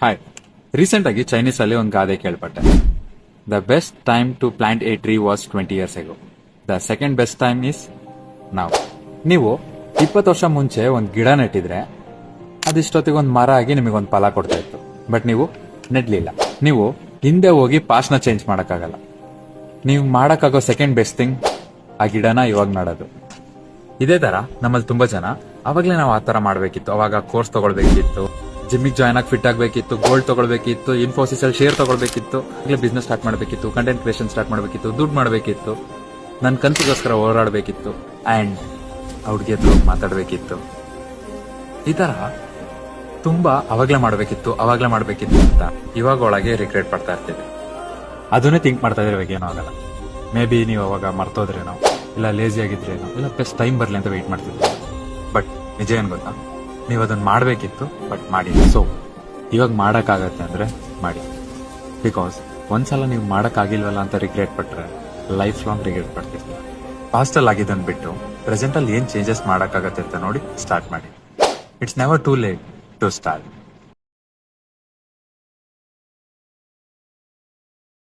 Hi, recent ಆಗಿ Chinese ಅಲ್ಲಿ ಒಂದು ಗಾದೆ ಕೇಳ್ಪಟ್ಟೆ. The best time to plant a tree was 20 years ago. The second best time is now. ನೀವು 20 ವರ್ಷ ಮುಂಚೆ ಒಂದು ಗಿಡ ನೆಟ್ಟಿದ್ರೆ ಅದಿಷ್ಟೊತ್ತಿಗೆ ಒಂದು ಮರ ಆಗಿ ನಿಮಗೊಂದು ಫಲ ಕೊಡ್ತಾ ಇತ್ತು. ಬಟ್ ನೀವು ನೆಡ್ಲಿಲ್ಲ. ನೀವು ಹಿಂದೆ ಹೋಗಿ ಪಾಸ್ಟ್ನ ಚೇಂಜ್ ಮಾಡಕ್ಕಾಗಲ್ಲ. ನೀವು ಮಾಡಕ್ಕಾಗೋ ಸೆಕೆಂಡ್ ಬೆಸ್ಟ್ ಥಿಂಗ್ ಆ ಗಿಡನ ಇವಾಗ ಮಾಡೋದು. ಇದೇ ತರ ನಮ್ಮಲ್ಲಿ ತುಂಬಾ ಜನ ಅವಾಗ್ಲೇ ನಾವು ಆ ತರ ಮಾಡ್ಬೇಕಿತ್ತು. ಅವಾಗ ಕೋರ್ಸ್ ತಗೊಳ್ಬೇಕಿತ್ತು, ಜಿಮ್ಮಿಗೆ ಜಾಯ್ನ್ ಆಗಿ ಫಿಟ್ ಆಗಬೇಕಿತ್ತು, ಗೋಲ್ಡ್ ತಗೊಳ್ಬೇಕಿತ್ತು, ಇನ್ಫೋಸಿಸ್ ಅಲ್ಲಿ ಶೇರ್ ತಗೊಳ್ಬೇಕಿತ್ತು, ಇಲ್ಲ ಬಿಸ್ನೆಸ್ ಸ್ಟಾರ್ಟ್ ಮಾಡಬೇಕಿತ್ತು, ಕಂಟೆಂಟ್ ಕ್ರಿಯೇಷನ್ ಸ್ಟಾರ್ಟ್ ಮಾಡಬೇಕಿತ್ತು, ದುಡ್ಡು ಮಾಡಬೇಕಿತ್ತು, ನನ್ನ ಕನ್ಸಿಗೋಸ್ಕರ ಹೋರಾಡಬೇಕಿತ್ತು, ಅಂಡ್ ಹುಡುಗಿ ಹತ್ರ ಮಾತಾಡಬೇಕಿತ್ತು. ಈ ತರ ತುಂಬಾ ಅವಾಗ್ಲೇ ಮಾಡಬೇಕಿತ್ತು ಅಂತ ಇವಾಗ ಒಳಗೆ ರಿಗ್ರೆಟ್ ಪಡ್ತಾ ಇರ್ತೀವಿ. ಅದನ್ನೇ ಥಿಂಕ್ ಮಾಡ್ತಾ ಇದ್ರೆ ಇವಾಗ ಏನೂ ಆಗಲ್ಲ. ಮೇ ಬಿ ನೀವು ಅವಾಗ ಮರ್ತೋದ್ರೇನೋ, ಇಲ್ಲ ಲೇಜಿ ಆಗಿದ್ರೇನೋ, ಇಲ್ಲ ಬೆಸ್ಟ್ ಟೈಮ್ ಬರಲಿ ಅಂತ ವೆಯ್ಟ್ ಮಾಡ್ತಿದ್ರಿ. ಬಟ್ ನಿಜ ಏನ್ ಗೊತ್ತಾ, ನೀವು ಅದನ್ನ ಮಾಡಬೇಕಿತ್ತು, ಬಟ್ ಮಾಡಿ. ಸೊ ಇವಾಗ ಮಾಡಕ್ಕಾಗತ್ತೆ ಅಂದ್ರೆ ಮಾಡಿ. ಬಿಕಾಸ್ ಒಂದ್ಸಲ ನೀವು ಮಾಡಕ್ಕಾಗಿಲ್ವಲ್ಲ ಅಂತ ರಿಗ್ರೆಟ್ ಪಟ್ರೆ ಲೈಫ್ ಲಾಂಗ್ ರಿಗ್ರೆಟ್ ಪಡ್ತೀರಿ. ಪಾಸ್ಟ್ ಅಲ್ಲಿ ಆಗಿದ್ದನ್ ಬಿಟ್ಟು ಪ್ರೆಸೆಂಟ್ ಅಲ್ಲಿ ಏನ್ ಚೇಂಜಸ್ ಮಾಡಕ್ಕಾಗತ್ತೆ ಅಂತ ನೋಡಿ ಸ್ಟಾರ್ಟ್ ಮಾಡಿ. It's never too late to start.